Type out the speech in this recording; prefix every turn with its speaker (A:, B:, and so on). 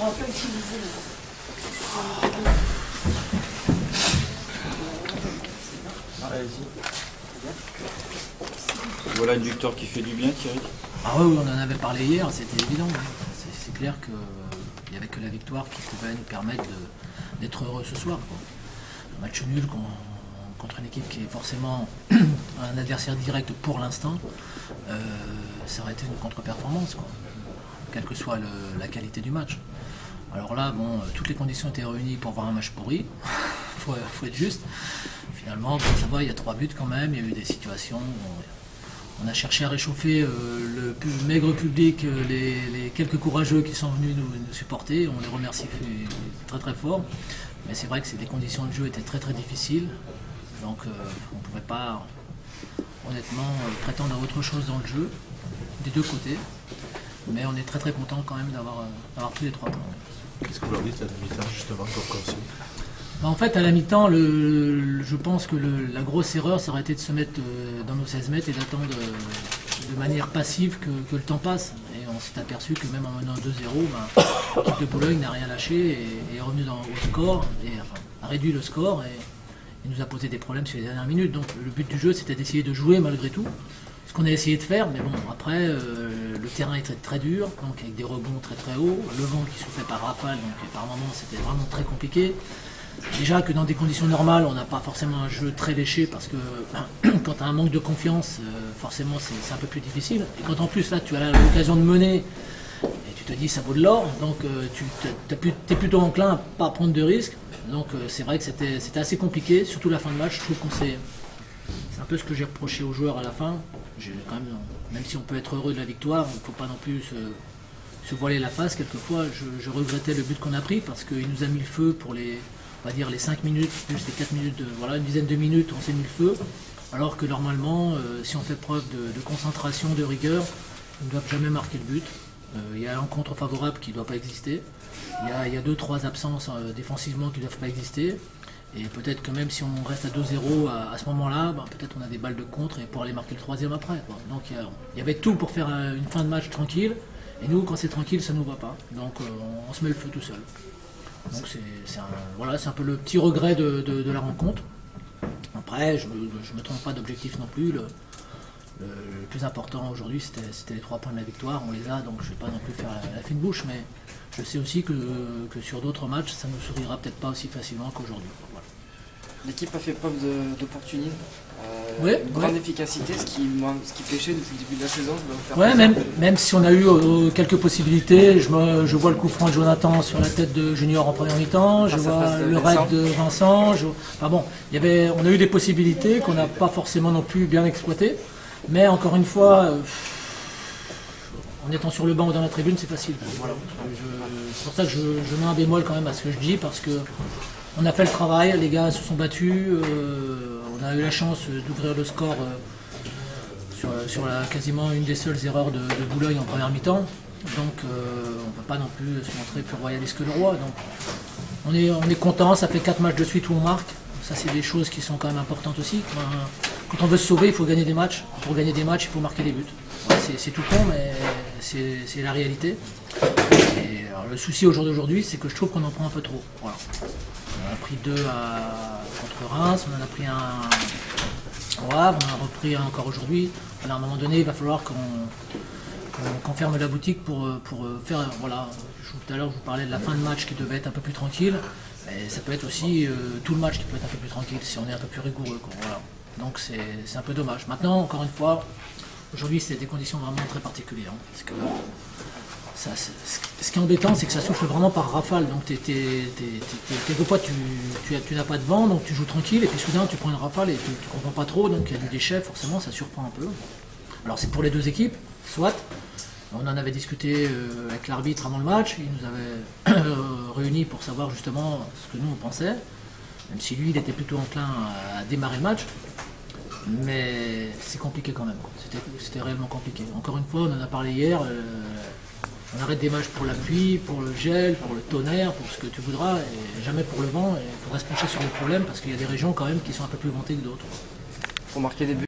A: On peut utiliser.
B: Allez-y. Voilà une victoire qui fait du bien, Thierry.
C: Ah oui, on en avait parlé hier, c'était évident. C'est clair qu'il n'y avait que la victoire qui pouvait nous permettre d'être heureux ce soir, quoi. Un match nul contre une équipe qui est forcément un adversaire direct pour l'instant, ça aurait été une contre-performance, quoi, quelle que soit la qualité du match. Alors là, bon, toutes les conditions étaient réunies pour voir un match pourri, faut être juste. Finalement, bon, ça va, il y a 3 buts quand même, il y a eu des situations. On a cherché à réchauffer le maigre public, les quelques courageux qui sont venus nous supporter. On les remercie très très fort. Mais c'est vrai que les conditions de jeu étaient très très difficiles. Donc on ne pouvait pas honnêtement prétendre à autre chose dans le jeu, des deux côtés. Mais on est très très content quand même d'avoir pris les 3 points.
D: Qu'est-ce que vous leur dites à la mi-temps justement comme conseil?
C: En fait, à la mi-temps, je pense que la grosse erreur, ça aurait été de se mettre dans nos 16 mètres et d'attendre de manière passive que le temps passe. Et on s'est aperçu que même en menant 2-0, l'équipe de Boulogne n'a rien lâché et est revenue au score, et enfin, a réduit le score et nous a posé des problèmes sur les dernières minutes. Donc le but du jeu, c'était d'essayer de jouer malgré tout. Ce qu'on a essayé de faire, mais bon, après, le terrain était très dur, donc avec des rebonds très très hauts, le vent qui soufflait par rafale, donc par moments c'était vraiment très compliqué. Déjà que dans des conditions normales, on n'a pas forcément un jeu très léché parce que quand tu as un manque de confiance, forcément c'est un peu plus difficile. Et quand en plus là tu as l'occasion de mener et tu te dis ça vaut de l'or, donc tu es plutôt enclin à pas prendre de risques. Donc c'est vrai que c'était assez compliqué, surtout la fin de match. Je trouve c'est un peu ce que j'ai reproché aux joueurs à la fin. Quand même si on peut être heureux de la victoire, il ne faut pas non plus se voiler la face. Quelquefois je regrettais le but qu'on a pris parce qu'il nous a mis le feu pour on va dire les 5 minutes, plus les 4 minutes, voilà, une dizaine de minutes, on s'est mis le feu. Alors que normalement, si on fait preuve de concentration, de rigueur, on ne doit jamais marquer le but. Il y a un contre favorable qui ne doit pas exister. Il y a 2-3 absences défensivement qui ne doivent pas exister. Et peut-être que même si on reste à 2-0 à ce moment-là, peut-être on a des balles de contre et pour aller marquer le 3e après, quoi. Donc il y avait tout pour faire une fin de match tranquille. Et nous, quand c'est tranquille, ça ne nous va pas. Donc on se met le feu tout seul. Donc c'est un peu le petit regret de la rencontre. Après, je me trompe pas d'objectif non plus. Le plus important aujourd'hui, c'était les 3 points de la victoire. On les a, donc je ne vais pas non plus faire la fine bouche, mais je sais aussi que sur d'autres matchs, ça ne nous sourira peut-être pas aussi facilement qu'aujourd'hui. Voilà.
E: L'équipe a fait preuve d'opportunisme,
C: une
E: grande efficacité, ce qui pêchait depuis le début de la saison.
C: Même si on a eu quelques possibilités, je vois le coup franc de Jonathan sur la tête de Junior en première mi-temps, je vois le raid de Vincent. Enfin bon, on a eu des possibilités qu'on n'a pas forcément non plus bien exploitées, mais encore une fois, en étant sur le banc ou dans la tribune, c'est facile. Voilà. C'est pour ça que je mets un bémol quand même à ce que je dis, parce que on a fait le travail, les gars se sont battus, on a eu la chance d'ouvrir le score sur quasiment une des seules erreurs de Boulogne en première mi-temps. Donc on ne peut pas non plus se montrer plus royaliste que le roi. Donc on est content, ça fait 4 matchs de suite où on marque. Ça c'est des choses qui sont quand même importantes aussi. Quand on veut se sauver, il faut gagner des matchs. Pour gagner des matchs, il faut marquer des buts. Ouais, c'est tout con, mais c'est la réalité. Et alors, le souci au jour d'aujourd'hui, c'est que je trouve qu'on en prend un peu trop. Voilà. On a pris 2 contre Reims, on en a pris un au Havre, on en a repris un encore aujourd'hui. À un moment donné, il va falloir qu'on ferme la boutique pour faire. Voilà. Tout à l'heure, je vous parlais de la fin de match qui devait être un peu plus tranquille. Mais ça peut être aussi tout le match qui peut être un peu plus tranquille si on est un peu plus rigoureux, quoi. Voilà. Donc c'est un peu dommage. Maintenant, encore une fois, aujourd'hui, c'est des conditions vraiment très particulières. Parce que ce qui est embêtant, c'est que ça souffle vraiment par rafale. Donc quelquefois, tu n'as pas de vent, donc tu joues tranquille, et puis soudain, tu prends une rafale et tu ne comprends pas trop. Donc il y a du déchet, forcément, ça surprend un peu. Alors c'est pour les 2 équipes, soit. On en avait discuté avec l'arbitre avant le match, il nous avait réunis pour savoir justement ce que nous on pensait, même si lui il était plutôt enclin à démarrer le match, mais c'est compliqué quand même, c'était réellement compliqué. Encore une fois, on en a parlé hier, on arrête des matchs pour la pluie, pour le gel, pour le tonnerre, pour ce que tu voudras, et jamais pour le vent, et il faudrait se pencher sur le problème parce qu'il y a des régions quand même qui sont un peu plus vantées que d'autres.
E: Pour marquer des buts.